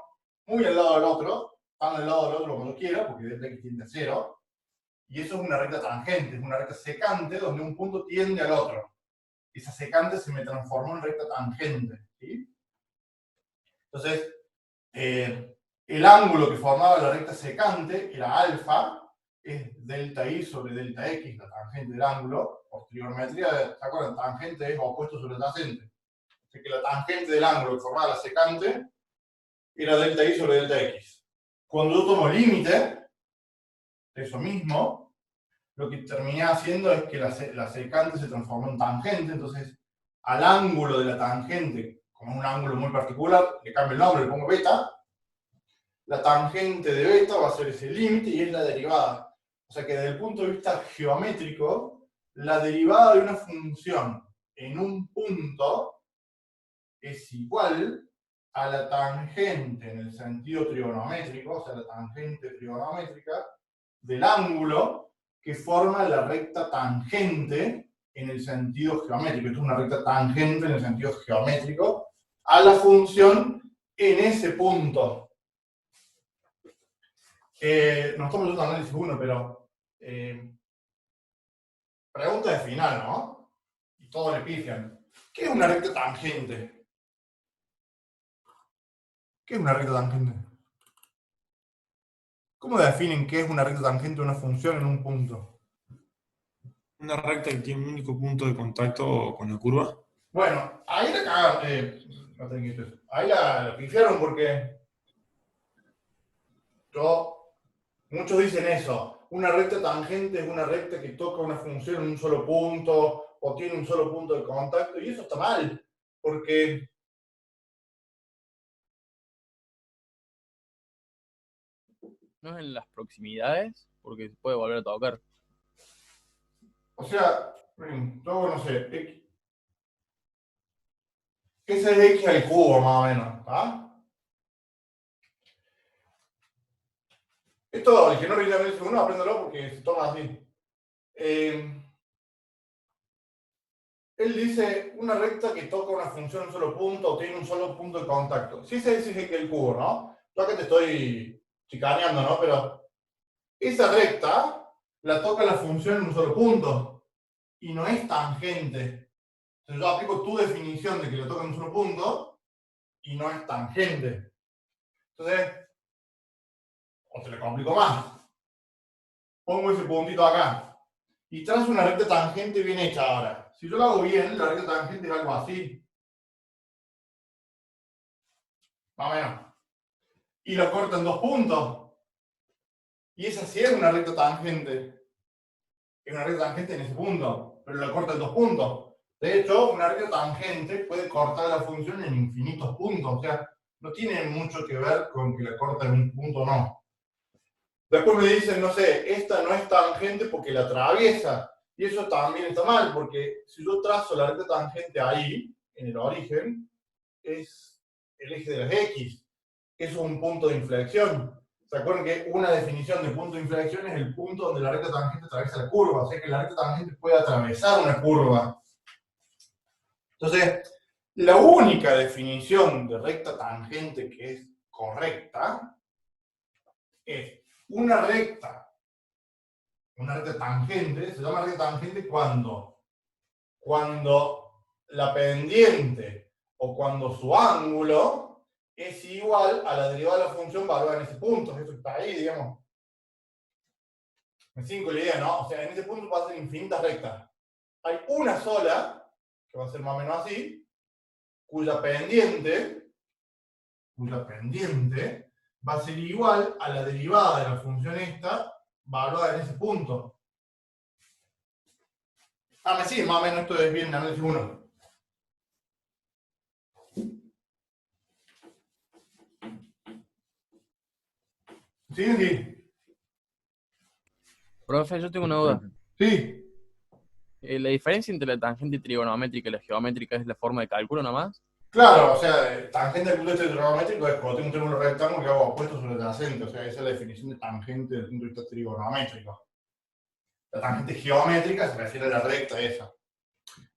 muy al lado del otro, están al lado del otro como yo quiera, porque delta x tiende a 0, y eso es una recta tangente, es una recta secante donde un punto tiende al otro. Esa secante se me transformó en recta tangente, ¿sí? Entonces, el ángulo que formaba la recta secante era alfa, es delta y sobre delta x, la tangente del ángulo. Por trigonometría, ¿se acuerdan? Tangente es opuesto sobre adyacente. Así que la tangente del ángulo que formaba la secante era delta y sobre delta x. Cuando yo tomo límite, eso mismo, lo que terminé haciendo es que la secante se transformó en tangente, entonces al ángulo de la tangente, como es un ángulo muy particular, le cambio el nombre, le pongo beta. La tangente de beta va a ser ese límite y es la derivada. O sea que desde el punto de vista geométrico, la derivada de una función en un punto es igual a la tangente en el sentido trigonométrico, o sea, la tangente trigonométrica del ángulo que forma la recta tangente en el sentido geométrico. Esto es una recta tangente en el sentido geométrico a la función en ese punto. No estamos usando análisis 1, pero pregunta de final, ¿no? Y todos le pifian. ¿Qué es una recta tangente? ¿Qué es una recta tangente? ¿Cómo definen qué es una recta tangente de una función en un punto? Una recta que tiene un único punto de contacto con la curva. Bueno, ahí la cagaron, no tengo que decir eso. Ahí la pifiaron porque muchos dicen eso. Una recta tangente es una recta que toca una función en un solo punto o tiene un solo punto de contacto, y eso está mal, porque ¿No es en las proximidades? Porque se puede volver a tocar. o sea, yo no sé, ese es x al cubo más o menos, ¿ah? Esto, el que no rinda en el segundo, apréndalo porque se toma así. Él dice una recta que toca una función en un solo punto o tiene un solo punto de contacto. Sí, ese es el cubo, ¿no? Yo acá te estoy chicaneando, ¿no? Pero esa recta la toca la función en un solo punto y no es tangente. Entonces yo aplico tu definición de que la toca en un solo punto y no es tangente. Entonces, o te lo complico más. Pongo ese puntito acá y trazo una recta tangente bien hecha ahora. Si yo lo hago bien, la recta tangente es algo así. Más o menos. Y lo corto en 2 puntos. Y esa sí es una recta tangente. Es una recta tangente en ese punto, pero lo corta en 2 puntos. De hecho, una recta tangente puede cortar la función en infinitos puntos. O sea, no tiene mucho que ver con que la corta en un punto o no. Después me dicen, no sé, esta no es tangente porque la atraviesa. Y eso también está mal, porque si yo trazo la recta tangente ahí, en el origen, es el eje de las X. Eso es un punto de inflexión. ¿Se acuerdan que una definición de punto de inflexión es el punto donde la recta tangente atraviesa la curva? O sea que la recta tangente puede atravesar una curva. Entonces, la única definición de recta tangente que es correcta es una recta tangente, se llama recta tangente cuando la pendiente o cuando su ángulo es igual a la derivada de la función valuada en ese punto. Eso está ahí, digamos. Me sigo la idea, ¿no? O sea, en ese punto va a ser infinitas rectas. Hay una sola, que va a ser más o menos así, cuya pendiente va a ser igual a la derivada de la función esta, valuada en ese punto. Ah, me sigue, más o menos esto es bien análisis 1. ¿Sí? Sí. Profe, yo tengo una duda. Sí. ¿La diferencia entre la tangente trigonométrica y la geométrica es la forma de cálculo nomás? Claro, o sea, tangente del punto de vista trigonométrico es cuando tengo un triángulo rectángulo que hago opuesto sobre el adyacente. O sea, esa es la definición de tangente desde el punto de vista trigonométrico. La tangente geométrica se refiere a la recta esa.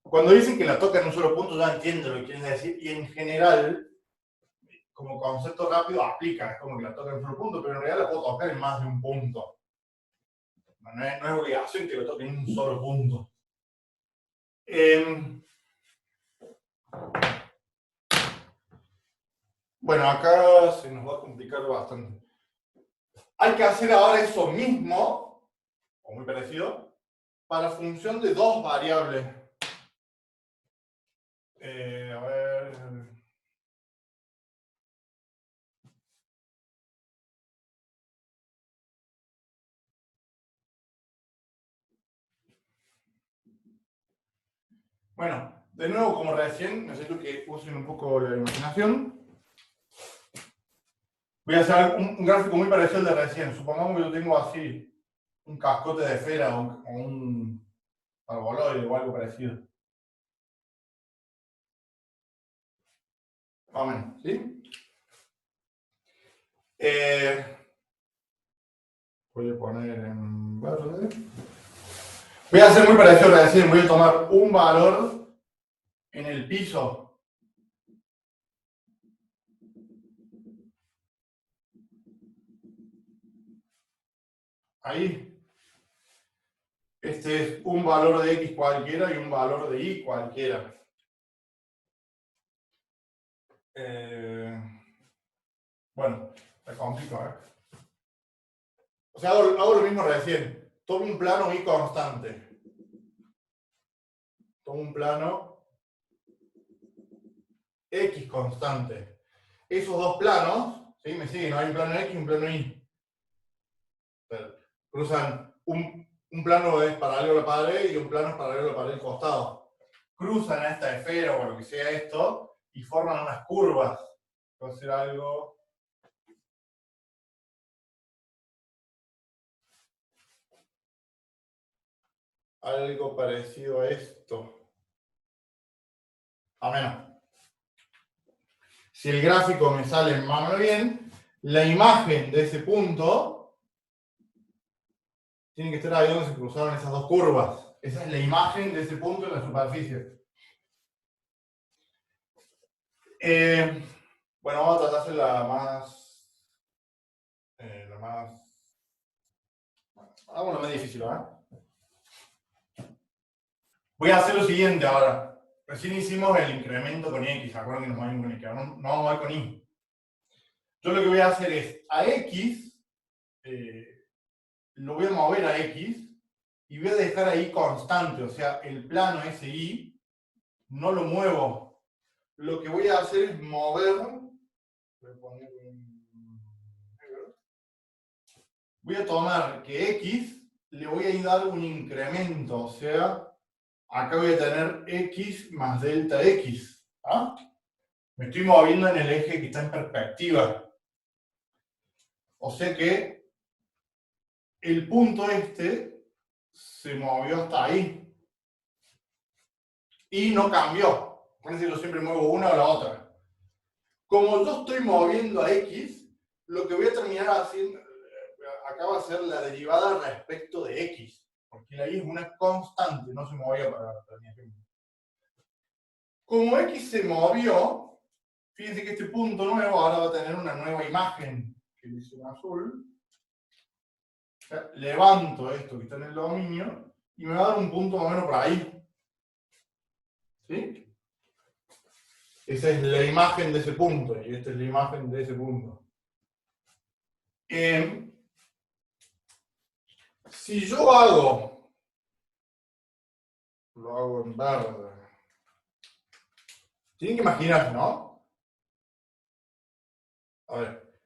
Cuando dicen que la toca en un solo punto, ya entienden lo que quieren decir, y en general, como concepto rápido, aplica, es como que la toca en un solo punto, pero en realidad la puedo tocar en más de un punto. No es obligación que lo toque en un solo punto. Bueno, acá se nos va a complicar bastante. Hay que hacer ahora eso mismo, o muy parecido, para función de 2 variables. A ver. Bueno, de nuevo, como recién, necesito que usen un poco la imaginación. Voy a hacer un gráfico muy parecido al de recién. Supongamos que yo tengo así un cascote de esfera o un paraboloide o algo parecido. Más o menos, ¿sí? Voy a poner en verde. Voy a hacer muy parecido a decir, voy a tomar un valor en el piso. Ahí. Este es un valor de X cualquiera y un valor de Y cualquiera. Bueno, me complico, ¿eh? O sea, hago lo mismo recién. Tomo un plano Y constante. Tomo un plano X constante. Esos dos planos, ¿sí? Me siguen, hay un plano X y un plano Y. Cruzan, un plano es paralelo a la pared y un plano es paralelo a la pared del costado. Cruzan a esta esfera o lo que sea esto y forman unas curvas. Voy a hacer algo. Algo parecido a esto. A menos. Si el gráfico me sale más o menos bien, la imagen de ese punto tiene que estar ahí donde se cruzaron esas dos curvas. Esa es la imagen de ese punto en la superficie. Bueno, vamos a tratar de hacer la más difícil, ¿verdad? Voy a hacer lo siguiente ahora. Recién hicimos el incremento con X, ¿se acuerdan que nos movimos con X? Ahora no vamos a ir con Y. Yo lo que voy a hacer es, a X, lo voy a mover a X, y voy a dejar ahí constante, o sea, el plano ese Y, no lo muevo. Lo que voy a hacer es mover, voy a tomar que X, le voy a ir a dar un incremento, o sea, acá voy a tener X más delta X. ¿Ah? Me estoy moviendo en el eje que está en perspectiva. O sea que el punto este se movió hasta ahí. Y no cambió. Por eso yo siempre muevo una o la otra. Como yo estoy moviendo a X, lo que voy a terminar haciendo, acá va a ser la derivada respecto de X. Porque la Y es una constante, no se movía para mi ejemplo. Como X se movió, fíjense que este punto nuevo ahora va a tener una nueva imagen, que dice en azul. O sea, levanto esto que está en el dominio y me va a dar un punto más o menos por ahí. ¿Sí? Esa es la imagen de ese punto y esta es la imagen de ese punto. Si yo lo hago en verde. Tienen que imaginar, ¿no? A ver.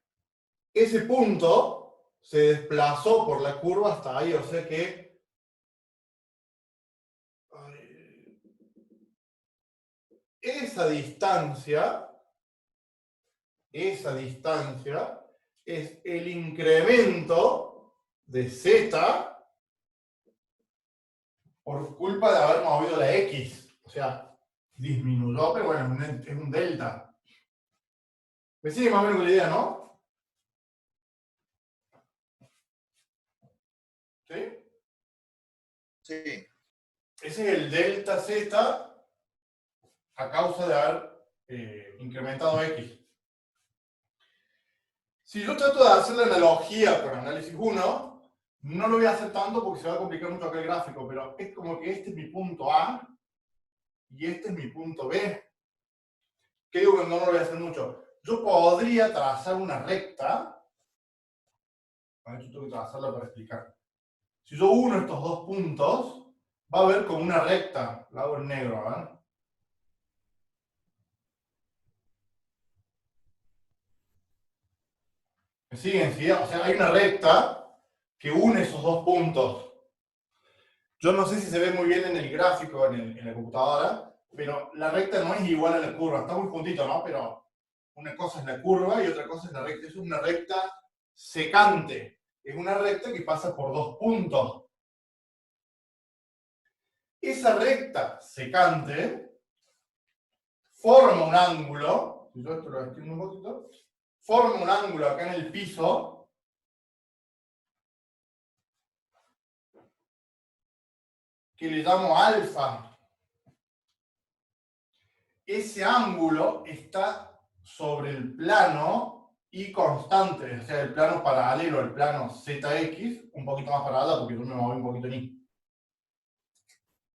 Ese punto se desplazó por la curva hasta ahí, o sea que esa distancia es el incremento de Z por culpa de haber movido la X. O sea, disminuyó, pero bueno, es un delta. ¿Me sigue más o menos con la idea, no? ¿Sí? Sí. Ese es el delta Z a causa de haber incrementado X. Si yo trato de hacer la analogía con análisis 1, no lo voy a hacer tanto porque se va a complicar mucho acá el gráfico, pero es como que este es mi punto A y este es mi punto B. ¿Qué digo que no lo voy a hacer mucho? Yo podría trazar una recta. A ver, yo tengo que trazarla para explicar. Si yo uno estos dos puntos, va a haber como una recta. La hago en negro, ¿verdad? ¿Me siguen? ¿Sí? O sea, hay una recta que une esos dos puntos. Yo no sé si se ve muy bien en el gráfico, en la computadora, pero la recta no es igual a la curva. Está muy juntito, ¿no? Pero una cosa es la curva y otra cosa es la recta. Es una recta secante. Es una recta que pasa por dos puntos. Esa recta secante forma un ángulo. Si yo esto lo extiendo un poquito, forma un ángulo acá en el piso, que le llamo alfa. Ese ángulo está sobre el plano y constante, o sea, el plano paralelo al plano ZX, un poquito más para allá porque yo me moví un poquito en Y.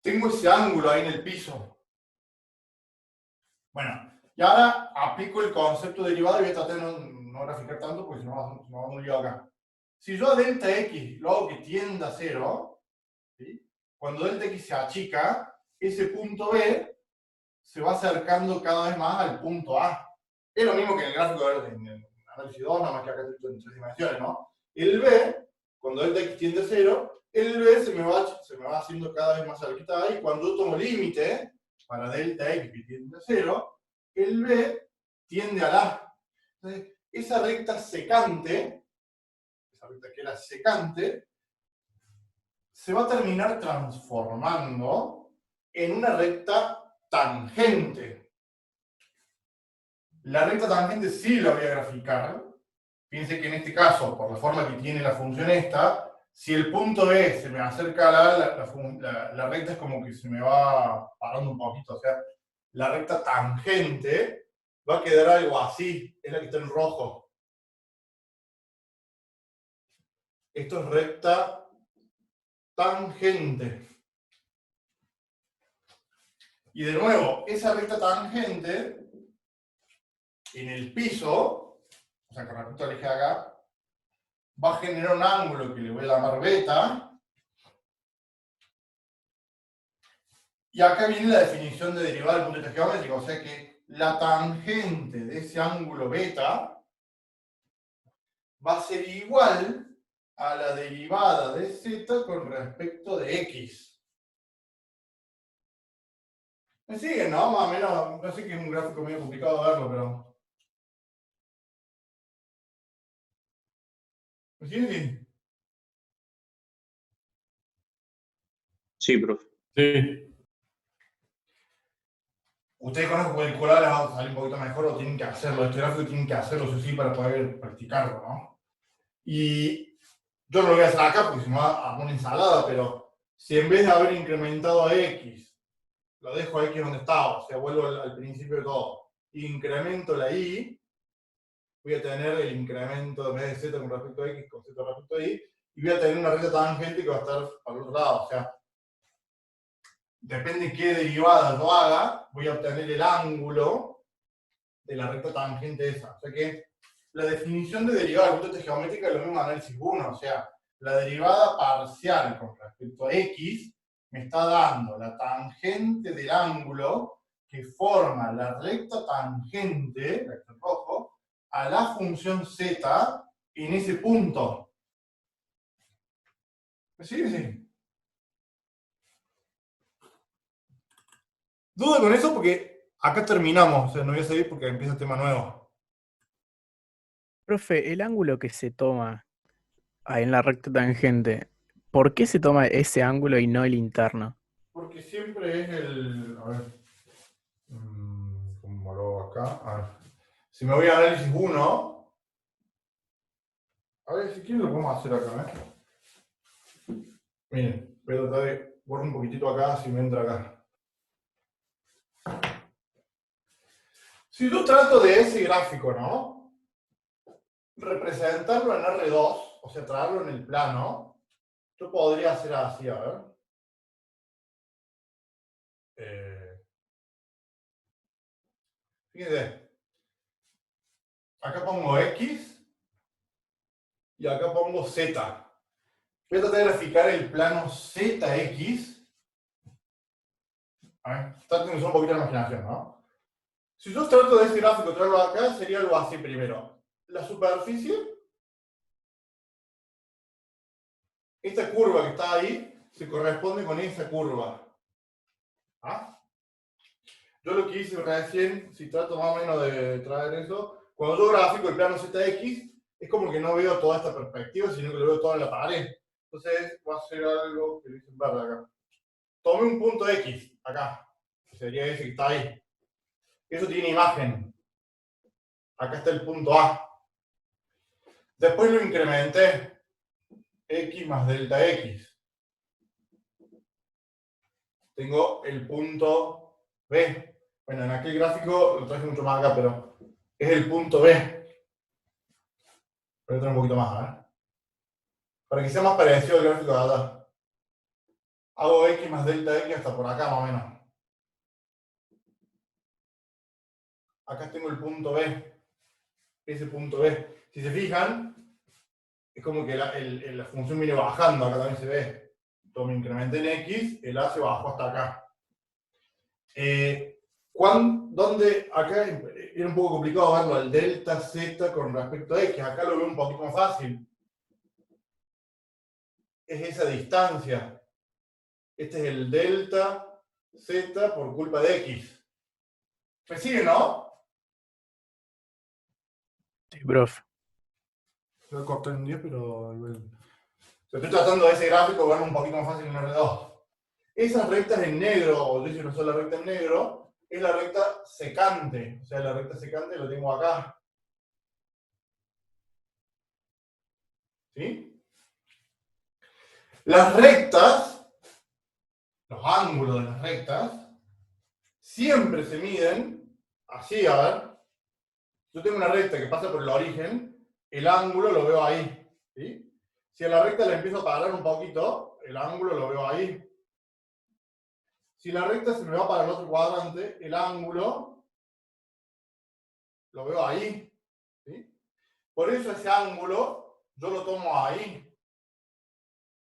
Tengo ese ángulo ahí en el piso. Bueno, y ahora aplico el concepto de derivada y voy a tratar de no graficar tanto porque si no va a un lío acá. Si yo a delta X lo hago que tienda a 0, ¿sí? Cuando delta X se achica, ese punto B se va acercando cada vez más al punto A. Es lo mismo que en el gráfico en el análisis 2, nada más que acá estoy en 3 dimensiones, ¿no? El B, cuando delta X tiende a 0, el B se me va haciendo cada vez más cerquita A, y cuando yo tomo límite para delta X que tiende a 0, el B tiende al A. Entonces, esa recta secante, esa recta que era secante, se va a terminar transformando en una recta tangente. La recta tangente sí la voy a graficar. Fíjense que en este caso, por la forma que tiene la función esta, si el punto B se me acerca a la recta es como que se me va parando un poquito. O sea, la recta tangente va a quedar algo así. Es la que está en rojo. Esto es recta tangente. Y de nuevo, esa recta tangente en el piso, o sea, con respecto al eje de acá, va a generar un ángulo que le voy a llamar beta. Y acá viene la definición de derivada del punto geométrico, o sea que la tangente de ese ángulo beta va a ser igual a la derivada de z con respecto de x. ¿Me siguen, no? Más o menos, no sé que es un gráfico medio complicado de verlo, pero... ¿Me siguen? Sí, profe. Sí. Ustedes con los cuadriculares les va a salir un poquito mejor o tienen que hacerlo. Este gráfico tienen que hacerlo, sí, para poder practicarlo, ¿no? Y yo no lo voy a hacer acá porque si no hago una ensalada, pero si en vez de haber incrementado a x, lo dejo a x donde estaba, o sea, vuelvo al principio de todo, incremento la y, voy a tener el incremento en vez de z con respecto a x con z con respecto a y, y voy a tener una recta tangente que va a estar para el otro lado, o sea, depende de qué derivada yo haga, voy a obtener el ángulo de la recta tangente esa. O sea que la definición de derivada de punto geométrica es lo mismo en análisis 1, o sea, la derivada parcial con respecto a x me está dando la tangente del ángulo que forma la recta tangente, la que está en rojo, a la función z en ese punto. ¿Sí? Sí. Duda con eso porque acá terminamos, o sea, no voy a seguir porque empieza el tema nuevo. Profe, el ángulo que se toma ahí en la recta tangente, ¿por qué se toma ese ángulo y no el interno? Porque siempre es el... A ver... ¿Cómo lo hago acá? A ver. Si me voy a análisis 1... A ver, si quieren lo podemos hacer acá, ¿eh? Miren, voy a tratar de borrar un poquitito acá, si me entra acá. Si yo trato de ese gráfico, ¿no? Representarlo en R2, o sea, traerlo en el plano, yo podría hacer así, a ver. Fíjense. Acá pongo X y acá pongo Z. Voy a tratar de graficar el plano ZX. A ver, traten de usar un poquito de imaginación, ¿no? Si yo trato de ese gráfico traerlo acá, sería algo así primero. La superficie, esta curva que está ahí, se corresponde con esa curva. ¿Ah? Yo lo que hice recién, si trato más o menos de traer eso, cuando yo grafico el plano ZX, es como que no veo toda esta perspectiva, sino que lo veo todo en la pared. Entonces, voy a hacer algo que lo hice en verde acá. Tome un punto X, acá, que sería ese que está ahí. Eso tiene imagen. Acá está el punto A. Después lo incrementé, x más delta x. Tengo el punto B. Bueno, en aquel gráfico lo traje mucho más acá, pero es el punto B. Voy a traer un poquito más, ¿eh? Para que sea más parecido al gráfico de acá. Hago x más delta x hasta por acá, más o menos. Acá tengo el punto B. Ese punto B. Si se fijan, es como que la función viene bajando. Acá también se ve. Todo me incrementa en x, el a se bajó hasta acá. ¿Dónde? Acá era un poco complicado verlo, al delta z con respecto a x. Acá lo veo un poquito más fácil. Es esa distancia. Este es el delta z por culpa de x. ¿Me sigue, no? Sí, profe. Lo voy a cortar en 10, pero igual. Estoy tratando de ese gráfico verlo un poquito más fácil en R2. Esas rectas en negro, o de hecho no son la recta en negro, es la recta secante. O sea, la recta secante la tengo acá. ¿Sí? Las rectas, los ángulos de las rectas, siempre se miden así, a ver. Yo tengo una recta que pasa por el origen, el ángulo lo veo ahí. ¿Sí? Si a la recta le empiezo a parar un poquito, el ángulo lo veo ahí. Si la recta se me va para el otro cuadrante, el ángulo lo veo ahí. ¿Sí? Por eso ese ángulo yo lo tomo ahí.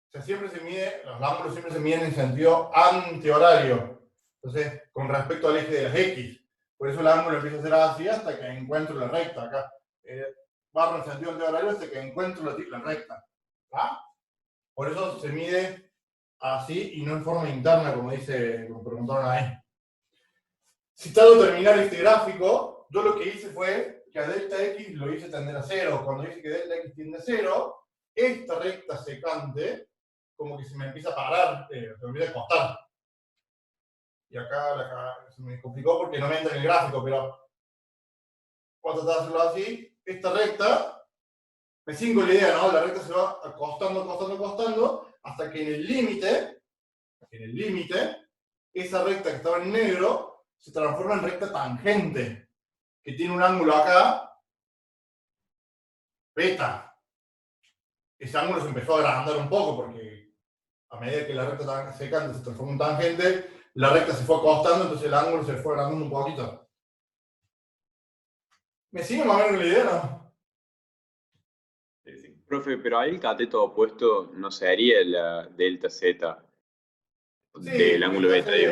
O sea, siempre se mide, los ángulos siempre se miden en sentido antihorario. Entonces, con respecto al eje de las X. Por eso el ángulo empieza a ser así hasta que encuentro la recta. Acá barro en sentido antihorario hasta que encuentro la recta. ¿Ah? Por eso se mide así y no en forma interna, como preguntaron ahí. Si trato de terminar este gráfico, yo lo que hice fue que a delta x lo hice tender a 0. Cuando dice que delta x tiende a 0, esta recta secante como que se me empieza a parar, se me empieza a costar. Y acá se me complicó porque no me entra en el gráfico, pero voy a tratar de hacerlo así. Esta recta, me sigo la idea, ¿no? La recta se va acostando, hasta que en el límite, esa recta que estaba en negro se transforma en recta tangente, que tiene un ángulo acá, beta. Ese ángulo se empezó a agrandar un poco porque a medida que la recta secante se transforma en tangente, la recta se fue acostando, entonces el ángulo se fue agrandando un poquito. ¿Me sigue más o menos la idea, no? Sí. Profe, pero ahí el cateto opuesto no sería la delta z del ángulo beta, digo.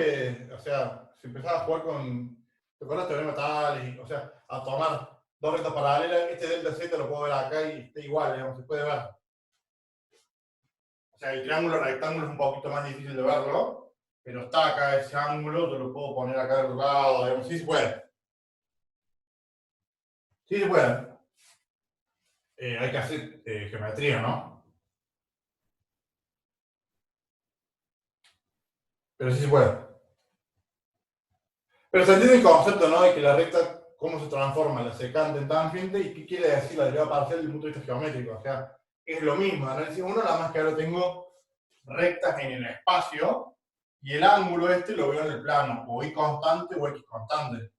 O sea, si empezaba a jugar con, ¿te acuerdas? Teorema tal, o sea, a tomar dos rectas paralelas, este delta z lo puedo ver acá y está igual, digamos, se puede ver. O sea, el triángulo rectángulo es un poquito más difícil de verlo, pero está acá ese ángulo, yo lo puedo poner acá del otro lado, digamos, sí se puede. Sí se puede. Hay que hacer geometría, ¿no? Pero sí se puede. Pero se entiende el concepto, ¿no? De que la recta, cómo se transforma la secante en tangente y qué quiere decir la derivada parcial desde el punto de vista geométrico. O sea, es lo mismo. Análisis 1, nada más que ahora tengo rectas en el espacio y el ángulo este lo veo en el plano, o y constante o x constante.